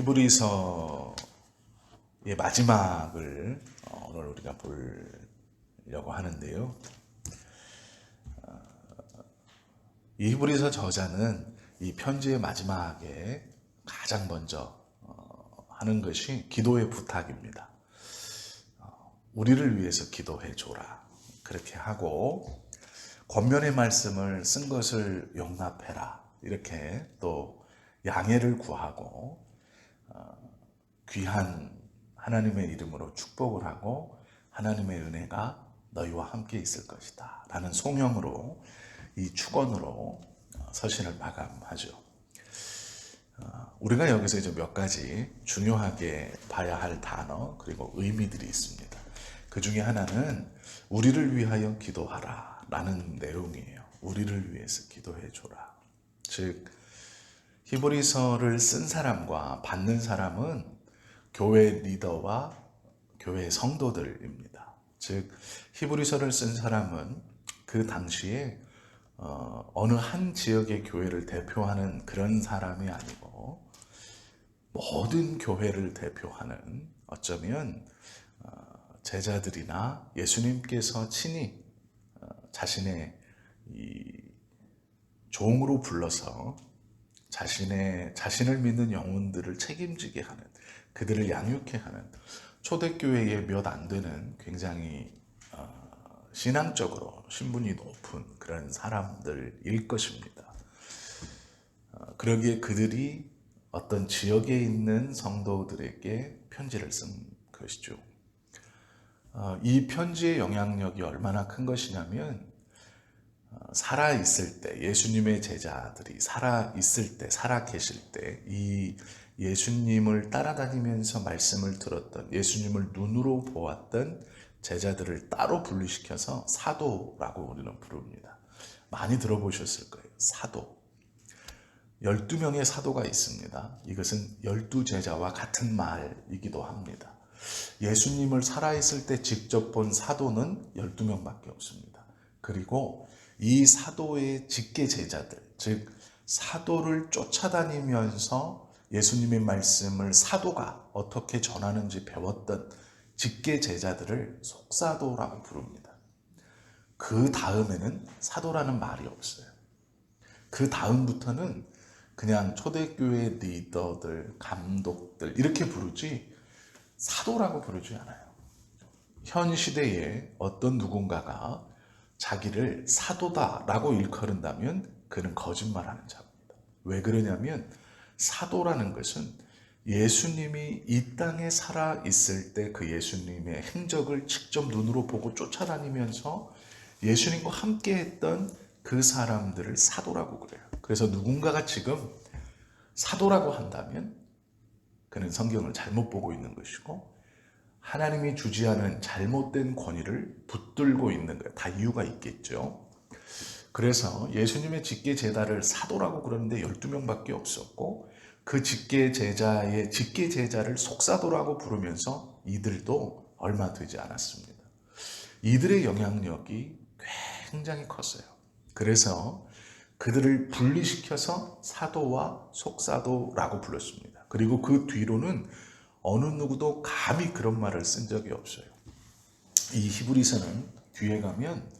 히브리서의 마지막을 오늘 우리가 보려고 하는데요. 이 히브리서 저자는 이 편지의 마지막에 가장 먼저 하는 것이 기도의 부탁입니다. 우리를 위해서 기도해 줘라. 그렇게 하고 권면의 말씀을 쓴 것을 용납해라. 이렇게 또 양해를 구하고 귀한 하나님의 이름으로 축복을 하고 하나님의 은혜가 너희와 함께 있을 것이다 라는 송영으로 이 축원으로 서신을 마감하죠. 우리가 여기서 이제 몇 가지 중요하게 봐야 할 단어 그리고 의미들이 있습니다. 그 중에 하나는 우리를 위하여 기도하라 라는 내용이에요. 우리를 위해서 기도해 줘라. 즉 히브리서를 쓴 사람과 받는 사람은 교회 리더와 교회 성도들입니다. 즉 히브리서를 쓴 사람은 그 당시에 어느 한 지역의 교회를 대표하는 그런 사람이 아니고 모든 교회를 대표하는 어쩌면 제자들이나 예수님께서 친히 자신의 이 종으로 불러서 자신을 믿는 영혼들을 책임지게 하는, 그들을 양육케 하는 초대교회에 몇 안 되는 굉장히 신앙적으로 신분이 높은 그런 사람들일 것입니다. 그러기에 그들이 어떤 지역에 있는 성도들에게 편지를 쓴 것이죠. 이 편지의 영향력이 얼마나 큰 것이냐면 살아있을 때, 예수님의 제자들이 살아있을 때, 살아계실 때 이 예수님을 따라다니면서 말씀을 들었던, 예수님을 눈으로 보았던 제자들을 따로 분리시켜서 사도라고 우리는 부릅니다. 많이 들어보셨을 거예요. 사도. 12명의 사도가 있습니다. 이것은 12제자와 같은 말이기도 합니다. 예수님을 살아있을 때 직접 본 사도는 12명밖에 없습니다. 그리고 이 사도의 직계 제자들, 즉 사도를 쫓아다니면서 예수님의 말씀을 사도가 어떻게 전하는지 배웠던 직계 제자들을 속사도라고 부릅니다. 그 다음에는 사도라는 말이 없어요. 그 다음부터는 그냥 초대교회 리더들, 감독들 이렇게 부르지 사도라고 부르지 않아요. 현 시대에 어떤 누군가가 자기를 사도다라고 일컬은다면 그는 거짓말하는 자입니다. 왜 그러냐면 사도라는 것은 예수님이 이 땅에 살아있을 때 그 예수님의 행적을 직접 눈으로 보고 쫓아다니면서 예수님과 함께 했던 그 사람들을 사도라고 그래요. 그래서 누군가가 지금 사도라고 한다면 그는 성경을 잘못 보고 있는 것이고 하나님이 주지 않은 잘못된 권위를 붙들고 있는 거예요. 다 이유가 있겠죠. 그래서 예수님의 직계 제자를 사도라고 그러는데 12명밖에 없었고 그 직계 제자의 직계 제자를 속사도라고 부르면서 이들도 얼마 되지 않았습니다. 이들의 영향력이 굉장히 컸어요. 그래서 그들을 분리시켜서 사도와 속사도라고 불렀습니다. 그리고 그 뒤로는 어느 누구도 감히 그런 말을 쓴 적이 없어요. 이 히브리서는 뒤에 가면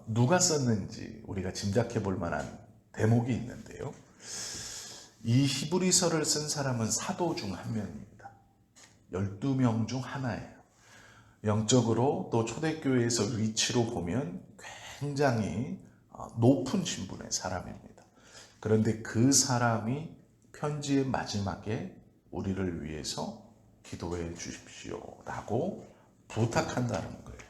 누가 썼는지 우리가 짐작해 볼 만한 대목이 있는데요. 이 히브리서를 쓴 사람은 사도 중 한 명입니다. 12명 중 하나예요. 영적으로 또 초대교회에서 위치로 보면 굉장히 높은 신분의 사람입니다. 그런데 그 사람이 편지의 마지막에 우리를 위해서 기도해 주십시오 라고 부탁한다는 거예요.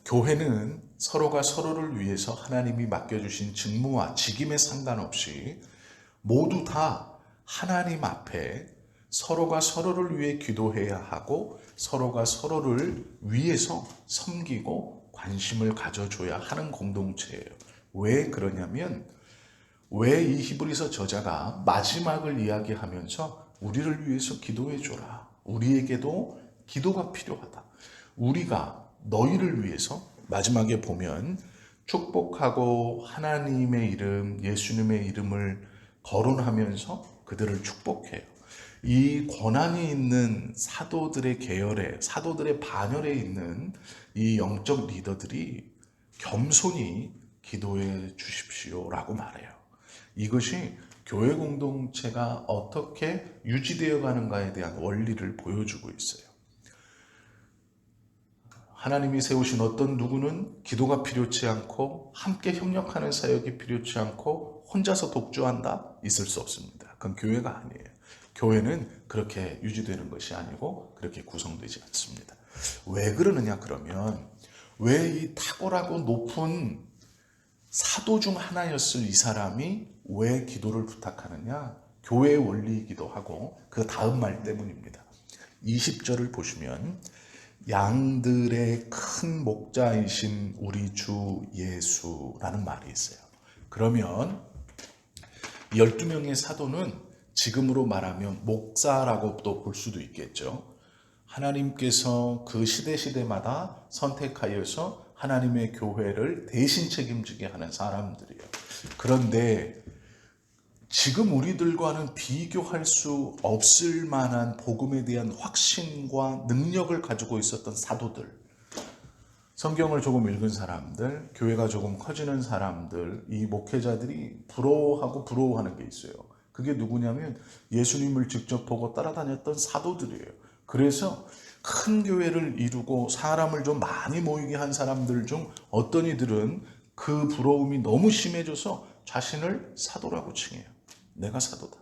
교회는 서로가 서로를 위해서 하나님이 맡겨주신 직무와 직임에 상관없이 모두 다 하나님 앞에 서로가 서로를 위해 기도해야 하고 서로가 서로를 위해서 섬기고 관심을 가져줘야 하는 공동체예요. 왜 그러냐면 왜 이 히브리서 저자가 마지막을 이야기하면서 우리를 위해서 기도해 줘라. 우리에게도 기도가 필요하다. 우리가 너희를 위해서 마지막에 보면 축복하고 하나님의 이름, 예수님의 이름을 거론하면서 그들을 축복해요. 이 권한이 있는 사도들의 계열에, 사도들의 반열에 있는 이 영적 리더들이 겸손히 기도해 주십시오라고 말해요. 이것이 교회 공동체가 어떻게 유지되어 가는가에 대한 원리를 보여주고 있어요. 하나님이 세우신 어떤 누구는 기도가 필요치 않고 함께 협력하는 사역이 필요치 않고 혼자서 독주한다? 있을 수 없습니다. 그건 교회가 아니에요. 교회는 그렇게 유지되는 것이 아니고 그렇게 구성되지 않습니다. 왜 그러느냐 그러면 왜 이 탁월하고 높은 사도 중 하나였을 이 사람이 왜 기도를 부탁하느냐? 교회의 원리이기도 하고 그 다음 말 때문입니다. 20절을 보시면 양들의 큰 목자이신 우리 주 예수라는 말이 있어요. 그러면 12명의 사도는 지금으로 말하면 목사라고도 볼 수도 있겠죠. 하나님께서 그 시대마다 선택하여서 하나님의 교회를 대신 책임지게 하는 사람들이에요. 그런데 지금 우리들과는 비교할 수 없을 만한 복음에 대한 확신과 능력을 가지고 있었던 사도들, 성경을 조금 읽은 사람들, 교회가 조금 커지는 사람들, 이 목회자들이 부러워하는 게 있어요. 그게 누구냐면 예수님을 직접 보고 따라다녔던 사도들이에요. 그래서 큰 교회를 이루고 사람을 좀 많이 모이게 한 사람들 중 어떤 이들은 그 부러움이 너무 심해져서 자신을 사도라고 칭해요. 내가 사도다.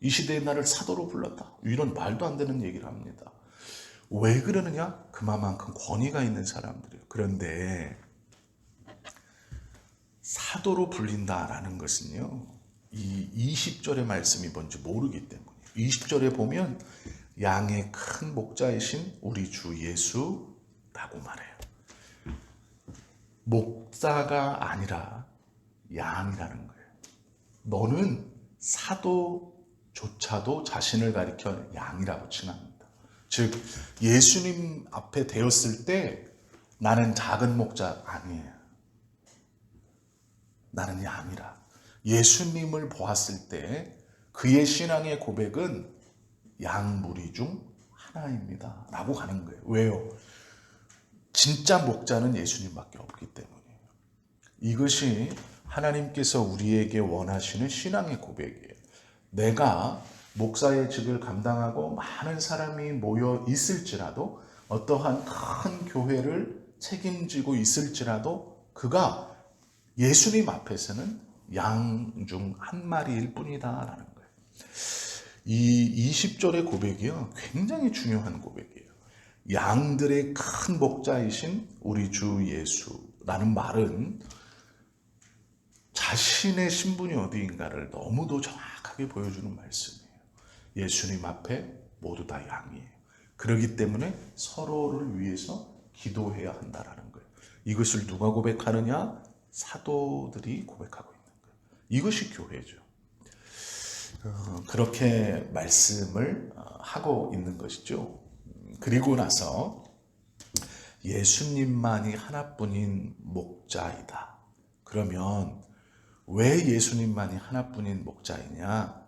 이 시대에 나를 사도로 불렀다. 이런 말도 안 되는 얘기를 합니다. 왜 그러느냐? 그만큼 권위가 있는 사람들이에요. 그런데 사도로 불린다라는 것은요, 이 20절의 말씀이 뭔지 모르기 때문이에요. 20절에 보면 양의 큰 목자이신 우리 주 예수라고 말해요. 목자가 아니라 양이라는 거예요. 너는 사도조차도 자신을 가리켜 양이라고 칭합니다. 즉 예수님 앞에 되었을 때 나는 작은 목자 아니에요. 나는 양이라. 예수님을 보았을 때 그의 신앙의 고백은 양 무리 중 하나입니다 라고 하는 거예요. 왜요? 진짜 목자는 예수님밖에 없기 때문이에요. 이것이 하나님께서 우리에게 원하시는 신앙의 고백이에요. 내가 목사의 직을 감당하고 많은 사람이 모여 있을지라도, 어떠한 큰 교회를 책임지고 있을지라도 그가 예수님 앞에서는 양 중 한 마리일 뿐이다라는 거예요. 이 20절의 고백이요, 굉장히 중요한 고백이에요. 양들의 큰 목자이신 우리 주 예수라는 말은 자신의 신분이 어디인가를 너무도 정확하게 보여주는 말씀이에요. 예수님 앞에 모두 다 양이에요. 그렇기 때문에 서로를 위해서 기도해야 한다라는 거예요. 이것을 누가 고백하느냐? 사도들이 고백하고 있는 거예요. 이것이 교회죠. 그렇게 말씀을 하고 있는 것이죠. 그리고 나서 예수님만이 하나뿐인 목자이다. 그러면 왜 예수님만이 하나뿐인 목자이냐?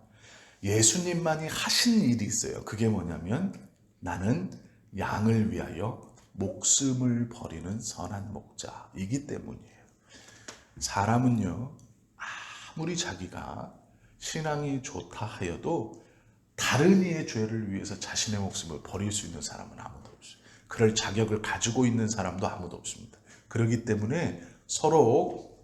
예수님만이 하신 일이 있어요. 그게 뭐냐면 나는 양을 위하여 목숨을 버리는 선한 목자이기 때문이에요. 사람은요, 아무리 자기가 신앙이 좋다 하여도 다른 이의 죄를 위해서 자신의 목숨을 버릴 수 있는 사람은 아무도 없어요. 그럴 자격을 가지고 있는 사람도 아무도 없습니다. 그렇기 때문에 서로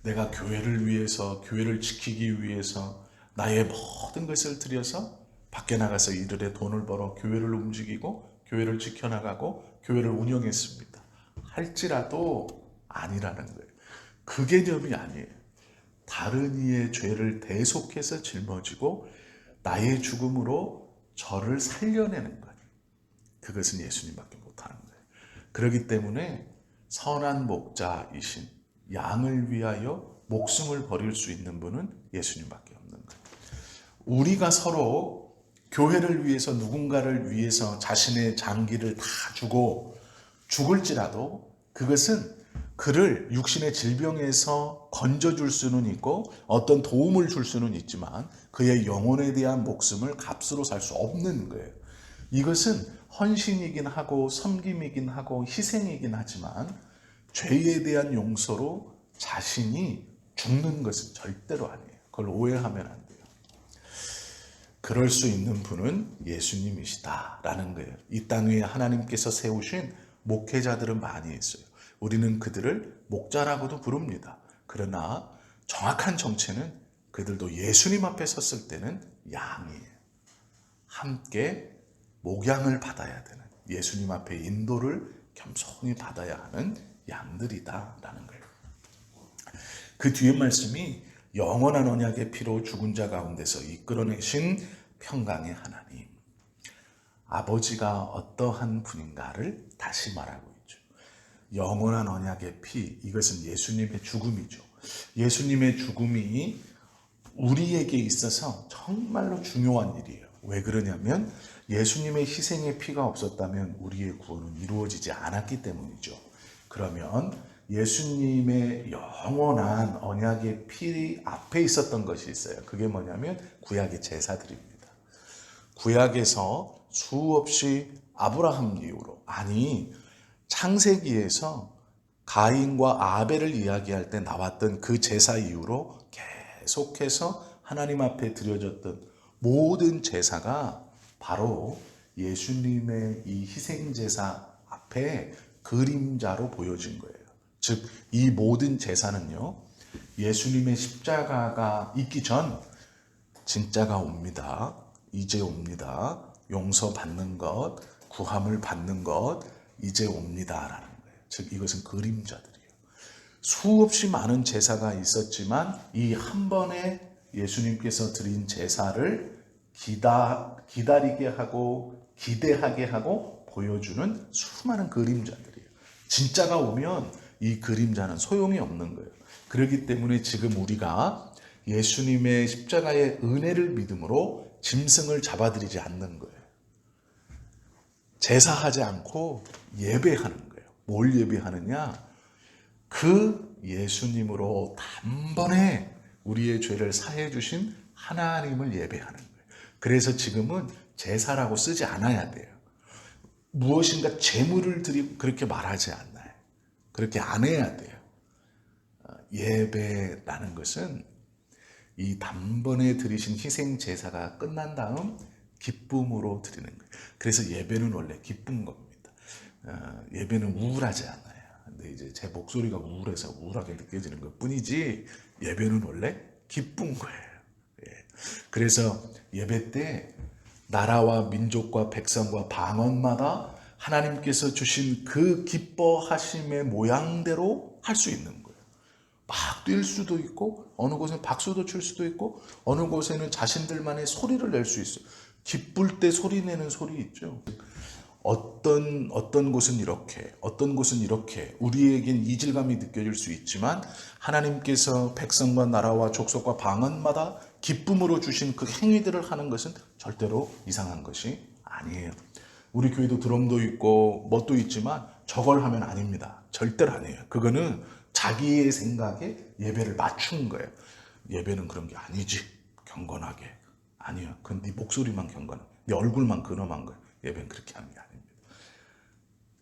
내가 교회를 위해서, 교회를 지키기 위해서 나의 모든 것을 들여서 밖에 나가서 일을 해 돈을 벌어 교회를 움직이고 교회를 지켜나가고 교회를 운영했습니다. 할지라도 아니라는 거예요. 그 개념이 아니에요. 다른 이의 죄를 대속해서 짊어지고 나의 죽음으로 저를 살려내는 것. 그것은 예수님밖에 못하는 거예요. 그렇기 때문에 선한 목자이신 양을 위하여 목숨을 버릴 수 있는 분은 예수님밖에 없는 거예요. 우리가 서로 교회를 위해서, 누군가를 위해서 자신의 장기를 다 주고 죽을지라도 그것은 그를 육신의 질병에서 건져줄 수는 있고 어떤 도움을 줄 수는 있지만 그의 영혼에 대한 목숨을 값으로 살 수 없는 거예요. 이것은 헌신이긴 하고 섬김이긴 하고 희생이긴 하지만 죄에 대한 용서로 자신이 죽는 것은 절대로 아니에요. 그걸 오해하면 안 돼요. 그럴 수 있는 분은 예수님이시다라는 거예요. 이 땅 위에 하나님께서 세우신 목회자들은 많이 있어요. 우리는 그들을 목자라고도 부릅니다. 그러나 정확한 정체는 그들도 예수님 앞에 섰을 때는 양이에요. 함께 목양을 받아야 되는, 예수님 앞에 인도를 겸손히 받아야 하는 양들이다라는 거예요. 그 뒤에 말씀이 영원한 언약의 피로 죽은 자 가운데서 이끌어내신 평강의 하나님, 아버지가 어떠한 분인가를 다시 말하고 있죠. 영원한 언약의 피, 이것은 예수님의 죽음이죠. 예수님의 죽음이 우리에게 있어서 정말로 중요한 일이에요. 왜 그러냐면 예수님의 희생의 피가 없었다면 우리의 구원은 이루어지지 않았기 때문이죠. 그러면 예수님의 영원한 언약의 피 앞에 있었던 것이 있어요. 그게 뭐냐면 구약의 제사들입니다. 구약에서 수없이 아브라함 이후로, 아니 창세기에서 가인과 아벨을 이야기할 때 나왔던 그 제사 이후로 계속해서 하나님 앞에 드려졌던 모든 제사가 바로 예수님의 이 희생제사 앞에 그림자로 보여진 거예요. 즉, 이 모든 제사는요, 예수님의 십자가가 있기 전 진짜가 옵니다. 이제 옵니다. 용서받는 것, 구함을 받는 것, 이제 옵니다라는 거예요. 즉, 이것은 그림자들이에요. 수없이 많은 제사가 있었지만 이 한 번에 예수님께서 드린 제사를 기다리게 하고 기대하게 하고 보여주는 수많은 그림자들이에요. 진짜가 오면 이 그림자는 소용이 없는 거예요. 그렇기 때문에 지금 우리가 예수님의 십자가의 은혜를 믿음으로 짐승을 잡아들이지 않는 거예요. 제사하지 않고 예배하는 거예요. 뭘 예배하느냐? 그 예수님으로 단번에 우리의 죄를 사해 주신 하나님을 예배하는 거예요. 그래서 지금은 제사라고 쓰지 않아야 돼요. 무엇인가 제물을 드리고 그렇게 말하지 않아요. 그렇게 안 해야 돼요. 예배라는 것은 이 단번에 드리신 희생 제사가 끝난 다음 기쁨으로 드리는 거예요. 그래서 예배는 원래 기쁜 겁니다. 예배는 우울하지 않아요. 근데 이제 제 목소리가 우울해서 우울하게 느껴지는 것 뿐이지 예배는 원래 기쁜 거예요. 예. 그래서 예배 때 나라와 민족과 백성과 방언마다 하나님께서 주신 그 기뻐하심의 모양대로 할 수 있는 거예요. 막 뛸 수도 있고 어느 곳은 박수도 칠 수도 있고 어느 곳에는 자신들만의 소리를 낼 수 있어요. 기쁠 때 소리 내는 소리 있죠. 어떤 곳은 이렇게, 어떤 곳은 이렇게 우리에겐 이질감이 느껴질 수 있지만 하나님께서 백성과 나라와 족속과 방언마다 기쁨으로 주신 그 행위들을 하는 것은 절대로 이상한 것이 아니에요. 우리 교회도 드럼도 있고 뭣도 있지만 저걸 하면 아닙니다. 절대로 아니에요. 그거는 자기의 생각에 예배를 맞춘 거예요. 예배는 그런 게 아니지. 경건하게. 아니야. 그건 네 목소리만 경건해. 네 얼굴만 근엄한 거야. 예배는 그렇게 하는 게 아닙니다.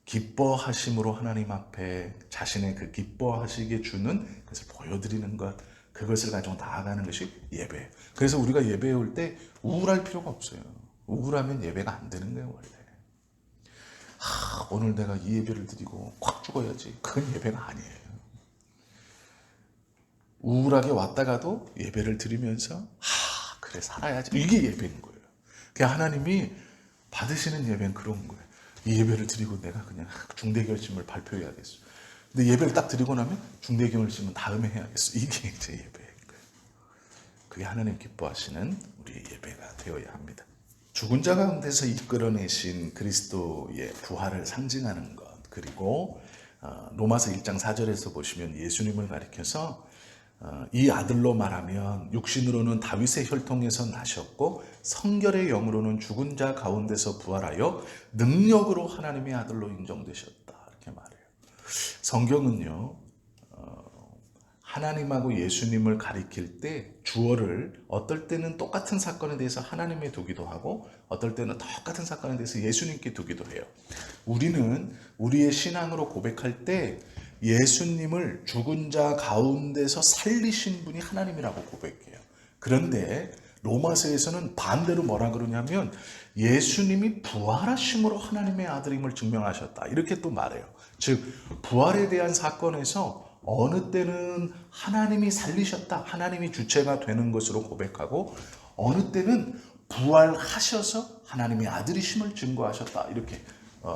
기뻐하심으로 하나님 앞에 자신의 그 기뻐하시게 주는 것을 보여드리는 것, 그것을 가지고 나아가는 것이 예배예요. 그래서 우리가 예배에 올 때 우울할 필요가 없어요. 우울하면 예배가 안 되는 거예요, 원래. 오늘 내가 이 예배를 드리고 콱 죽어야지. 그건 예배가 아니에요. 우울하게 왔다가도 예배를 드리면서 그래 살아야지. 이게 예배인 거예요. 그냥 하나님이 받으시는 예배는 그런 거예요. 이 예배를 드리고 내가 그냥 중대결심을 발표해야겠어. 근데 예배를 딱 드리고 나면 중대결심은 다음에 해야겠어. 이게 이제 예배인 거예요. 그게 하나님 기뻐하시는 우리의 예배가 되어야 합니다. 죽은 자 가운데서 이끌어내신 그리스도의 부활을 상징하는 것, 그리고 로마서 1장 4절에서 보시면 예수님을 가리켜서 이 아들로 말하면 육신으로는 다윗의 혈통에서 나셨고 성결의 영으로는 죽은 자 가운데서 부활하여 능력으로 하나님의 아들로 인정되셨다, 이렇게 말해요. 성경은요, 하나님하고 예수님을 가리킬 때 주어를 어떨 때는 똑같은 사건에 대해서 하나님에 두기도 하고 어떨 때는 똑같은 사건에 대해서 예수님께 두기도 해요. 우리는 우리의 신앙으로 고백할 때 예수님을 죽은 자 가운데서 살리신 분이 하나님이라고 고백해요. 그런데 로마서에서는 반대로 뭐라 그러냐면 예수님이 부활하심으로 하나님의 아들임을 증명하셨다. 이렇게 또 말해요. 즉 부활에 대한 사건에서 어느 때는 하나님이 살리셨다. 하나님이 주체가 되는 것으로 고백하고 어느 때는 부활하셔서 하나님의 아들이심을 증거하셨다. 이렇게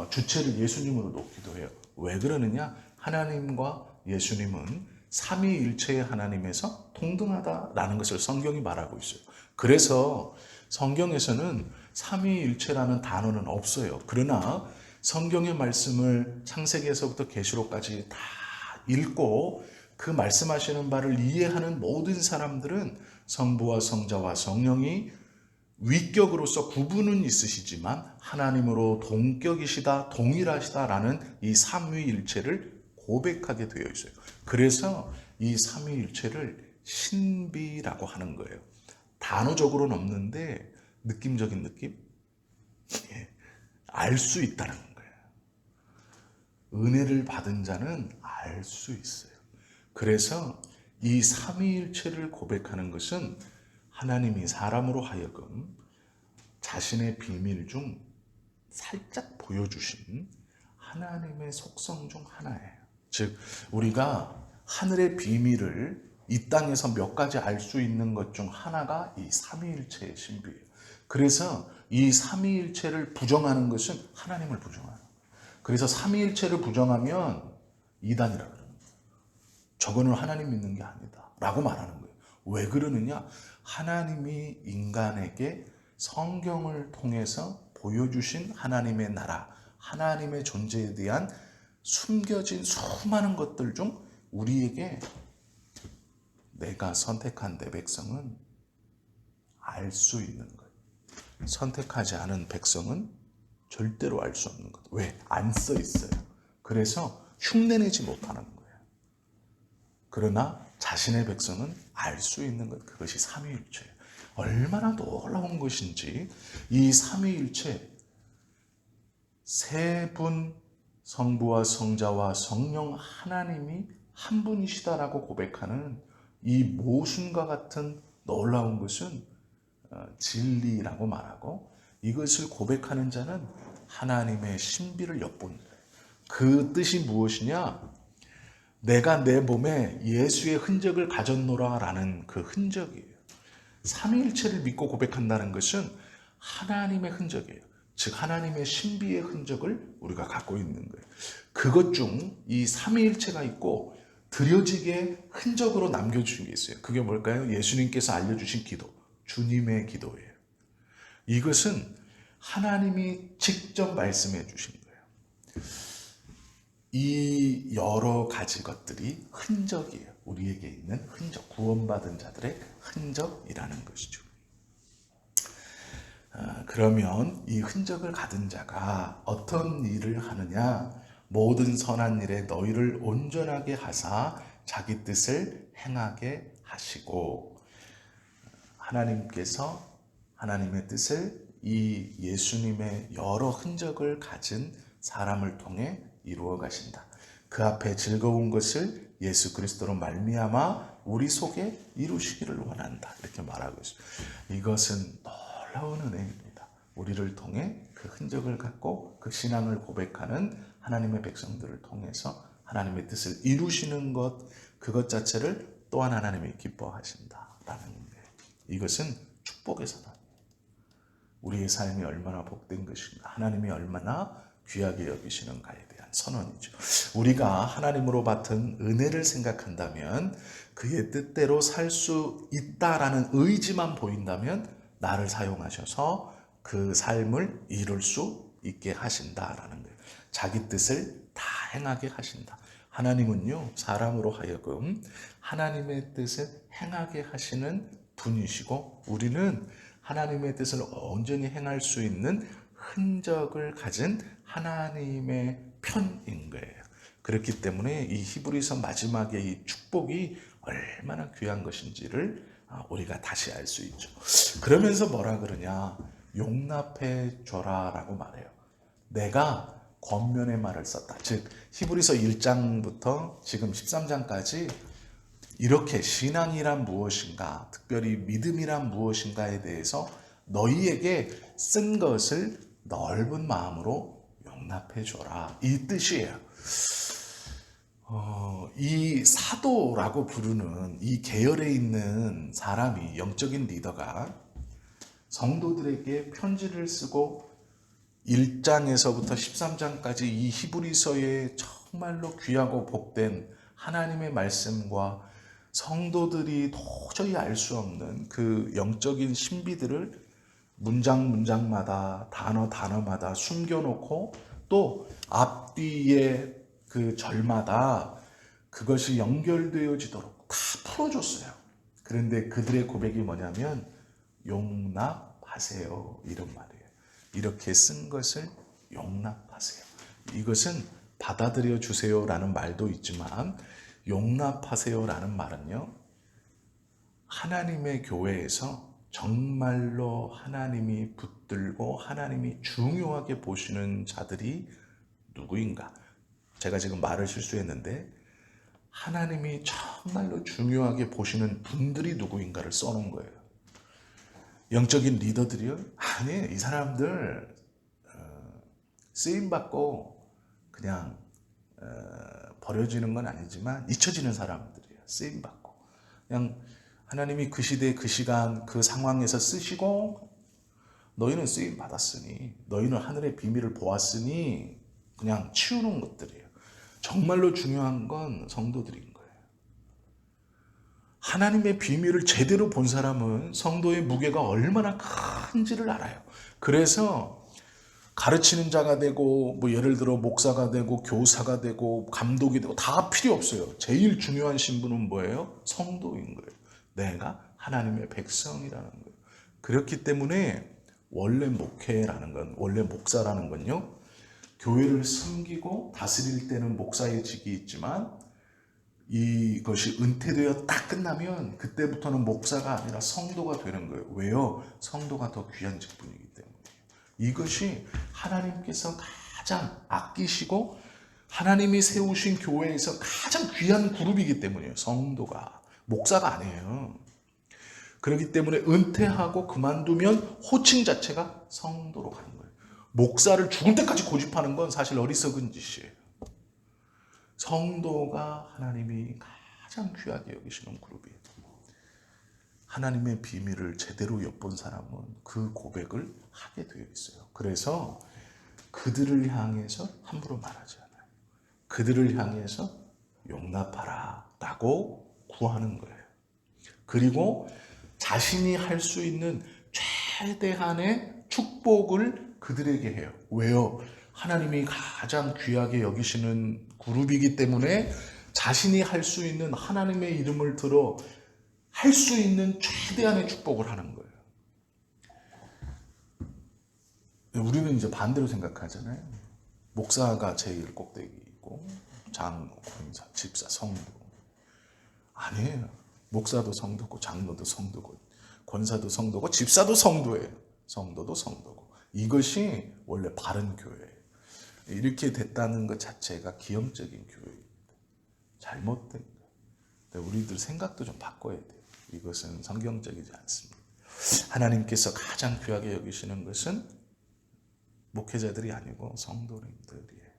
주체를 예수님으로 놓기도 해요. 왜 그러느냐? 하나님과 예수님은 삼위일체의 하나님에서 동등하다라는 것을 성경이 말하고 있어요. 그래서 성경에서는 삼위일체라는 단어는 없어요. 그러나 성경의 말씀을 창세기에서부터 계시록까지 다 읽고 그 말씀하시는 바를 이해하는 모든 사람들은 성부와 성자와 성령이 위격으로서 구분은 있으시지만 하나님으로 동격이시다, 동일하시다라는 이 삼위일체를 고백하게 되어 있어요. 그래서 이 삼위일체를 신비라고 하는 거예요. 단어적으로는 없는데 느낌적인 느낌? 알 수 있다는 거예요. 은혜를 받은 자는 알 수 있어요. 그래서 이 삼위일체를 고백하는 것은 하나님이 사람으로 하여금 자신의 비밀 중 살짝 보여주신 하나님의 속성 중 하나예요. 즉 우리가 하늘의 비밀을 이 땅에서 몇 가지 알 수 있는 것 중 하나가 이 삼위일체의 신비예요. 그래서 이 삼위일체를 부정하는 것은 하나님을 부정하는 거예요. 그래서 삼위일체를 부정하면 이단이라고 그럽니다. 저거는 하나님 믿는 게 아니다 라고 말하는 거예요. 왜 그러느냐? 하나님이 인간에게 성경을 통해서 보여주신 하나님의 나라, 하나님의 존재에 대한 숨겨진 수많은 것들 중 우리에게 내가 선택한 내 백성은 알 수 있는 것. 선택하지 않은 백성은 절대로 알 수 없는 것. 왜? 안 써 있어요. 그래서 흉내내지 못하는 거예요. 그러나 자신의 백성은 알 수 있는 것. 그것이 삼위일체예요. 얼마나 놀라운 것인지 이 삼위일체 세 분 성부와 성자와 성령 하나님이 한 분이시다라고 고백하는 이 모순과 같은 놀라운 것은 진리라고 말하고 이것을 고백하는 자는 하나님의 신비를 엿보는 거예요. 그 뜻이 무엇이냐? 내가 내 몸에 예수의 흔적을 가졌노라 라는 그 흔적이에요. 삼위일체를 믿고 고백한다는 것은 하나님의 흔적이에요. 즉 하나님의 신비의 흔적을 우리가 갖고 있는 거예요. 그것 중 이 삼위일체가 있고 드려지게 흔적으로 남겨주신 게 있어요. 그게 뭘까요? 예수님께서 알려주신 기도, 주님의 기도예요. 이것은 하나님이 직접 말씀해 주신 거예요. 이 여러 가지 것들이 흔적이에요. 우리에게 있는 흔적, 구원받은 자들의 흔적이라는 것이죠. 그러면 이 흔적을 가진 자가 어떤 일을 하느냐? 모든 선한 일에 너희를 온전하게 하사 자기 뜻을 행하게 하시고, 하나님께서 하나님의 뜻을 이 예수님의 여러 흔적을 가진 사람을 통해 이루어 가신다. 그 앞에 즐거운 것을 예수 그리스도로 말미암아 우리 속에 이루시기를 원한다. 이렇게 말하고 있습니다. 이것은 놀라운 은혜입니다. 우리를 통해 그 흔적을 갖고 그 신앙을 고백하는 하나님의 백성들을 통해서 하나님의 뜻을 이루시는 것, 그것 자체를 또한 하나님이 기뻐하신다라는 거예요. 이것은 축복의 선언. 우리의 삶이 얼마나 복된 것인가, 하나님이 얼마나 귀하게 여기시는가에 대한 선언이죠. 우리가 하나님으로 받은 은혜를 생각한다면, 그의 뜻대로 살 수 있다라는 의지만 보인다면 나를 사용하셔서 그 삶을 이룰 수 있게 하신다라는 거예요. 자기 뜻을 다 행하게 하신다. 하나님은요, 사람으로 하여금 하나님의 뜻을 행하게 하시는 분이시고, 우리는 하나님의 뜻을 온전히 행할 수 있는 흔적을 가진 하나님의 편인 거예요. 그렇기 때문에 이 히브리서 마지막에 이 축복이 얼마나 귀한 것인지를 우리가 다시 알 수 있죠. 그러면서 뭐라 그러냐? 용납해 줘라라고 말해요. 내가 권면의 말을 썼다. 즉 히브리서 1장부터 지금 13장까지 이렇게 신앙이란 무엇인가, 특별히 믿음이란 무엇인가에 대해서 너희에게 쓴 것을 넓은 마음으로 용납해 줘라. 이 뜻이에요. 이 사도라고 부르는 이 계열에 있는 사람이, 영적인 리더가 성도들에게 편지를 쓰고 1장에서부터 13장까지 이 히브리서의 정말로 귀하고 복된 하나님의 말씀과 성도들이 도저히 알 수 없는 그 영적인 신비들을 문장 문장마다 단어 단어마다 숨겨놓고 또 앞뒤에 그 절마다 그것이 연결되어지도록 다 풀어줬어요. 그런데 그들의 고백이 뭐냐면 용납하세요, 이런 말이에요. 이렇게 쓴 것을 용납하세요. 이것은 받아들여 주세요라는 말도 있지만 용납하세요라는 말은요, 하나님의 교회에서 정말로 하나님이 붙들고 하나님이 중요하게 보시는 자들이 누구인가? 제가 지금 말을 실수했는데 하나님이 정말로 중요하게 보시는 분들이 누구인가를 써놓은 거예요. 영적인 리더들이요? 아니, 이 사람들 쓰임받고 그냥 버려지는 건 아니지만 잊혀지는 사람들이에요. 쓰임받고 그냥 하나님이 그 시대 그 시간 그 상황에서 쓰시고 너희는 쓰임받았으니 너희는 하늘의 비밀을 보았으니 그냥 치우는 것들이에요. 정말로 중요한 건 성도들인 거예요. 하나님의 비밀을 제대로 본 사람은 성도의 무게가 얼마나 큰지를 알아요. 그래서 가르치는 자가 되고 뭐 예를 들어 목사가 되고 교사가 되고 감독이 되고 다 필요 없어요. 제일 중요한 신분은 뭐예요? 성도인 거예요. 내가 하나님의 백성이라는 거예요. 그렇기 때문에 원래 목회라는 건, 원래 목사라는 건요, 교회를 섬기고 다스릴 때는 목사의 직이 있지만 이것이 은퇴되어 딱 끝나면 그때부터는 목사가 아니라 성도가 되는 거예요. 왜요? 성도가 더 귀한 직분이기 때문에. 이것이 하나님께서 가장 아끼시고 하나님이 세우신 교회에서 가장 귀한 그룹이기 때문이에요. 성도가. 목사가 아니에요. 그렇기 때문에 은퇴하고 그만두면 호칭 자체가 성도로 가는 거예요. 목사를 죽을 때까지 고집하는 건 사실 어리석은 짓이에요. 성도가 하나님이 가장 귀하게 여기시는 그룹이에요. 하나님의 비밀을 제대로 엿본 사람은 그 고백을 하게 되어 있어요. 그래서 그들을 향해서 함부로 말하지 않아요. 그들을 향해서 용납하라 라고 구하는 거예요. 그리고 자신이 할 수 있는 최대한의 축복을 그들에게 해요. 왜요? 하나님이 가장 귀하게 여기시는 그룹이기 때문에 자신이 할 수 있는, 하나님의 이름을 들어 할 수 있는 최대한의 축복을 하는 거예요. 우리는 이제 반대로 생각하잖아요. 목사가 제일 꼭대기이고 장로, 권사, 집사, 성도. 아니에요. 목사도 성도고 장로도 성도고 권사도 성도고 집사도 성도예요. 성도도 성도고. 이것이 원래 바른 교회예요. 이렇게 됐다는 것 자체가 기형적인 교회입니다. 잘못된 거예요. 우리들 생각도 좀 바꿔야 돼요. 이것은 성경적이지 않습니다. 하나님께서 가장 귀하게 여기시는 것은 목회자들이 아니고 성도님들이에요.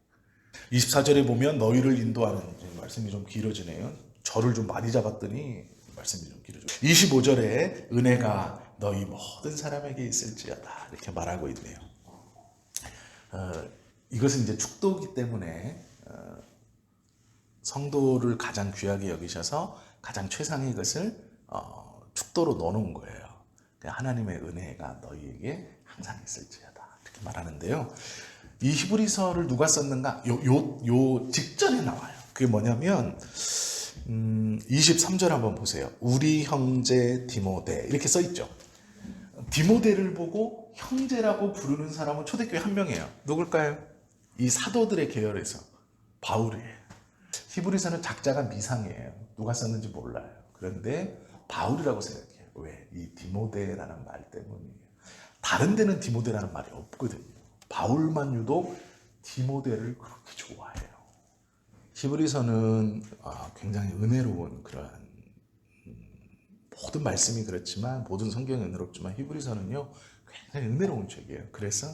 24절에 보면 너희를 인도하는, 말씀이 좀 길어지네요. 저를 좀 많이 잡았더니 말씀이 좀 길어져요. 25절에 은혜가 너희 모든 사람에게 있을지어다 이렇게 말하고 있네요. 이것은 이제 축도이기 때문에 성도를 가장 귀하게 여기셔서 가장 최상의 것을 축도로 넣어놓은 거예요. 하나님의 은혜가 너희에게 항상 있을지어다 이렇게 말하는데요. 이 히브리서를 누가 썼는가? 요 직전에 나와요. 그게 뭐냐면 23절 한번 보세요. 우리 형제 디모데 이렇게 써 있죠. 디모데를 보고 형제라고 부르는 사람은 초대교회 한 명이에요. 누굴까요? 이 사도들의 계열에서 바울이에요. 히브리서는 작자가 미상이에요. 누가 썼는지 몰라요. 그런데 바울이라고 생각해요. 왜? 이 디모데라는 말 때문이에요. 다른 데는 디모데라는 말이 없거든요. 바울만 유독 디모데를 그렇게 좋아해요. 히브리서는 굉장히 은혜로운 그러한 모든 말씀이 그렇지만 모든 성경이 은혜롭지만 히브리서는요 굉장히 은혜로운 책이에요. 그래서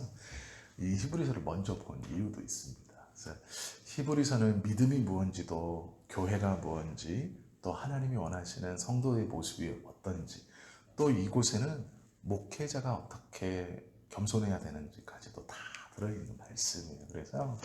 이 히브리서를 먼저 본 이유도 있습니다. 그래서 히브리서는 믿음이 무엇인지도 교회가 무엇인지 또 하나님이 원하시는 성도의 모습이 어떤지 또 이곳에는 목회자가 어떻게 겸손해야 되는지까지도 다 들어있는 말씀이에요. 그래서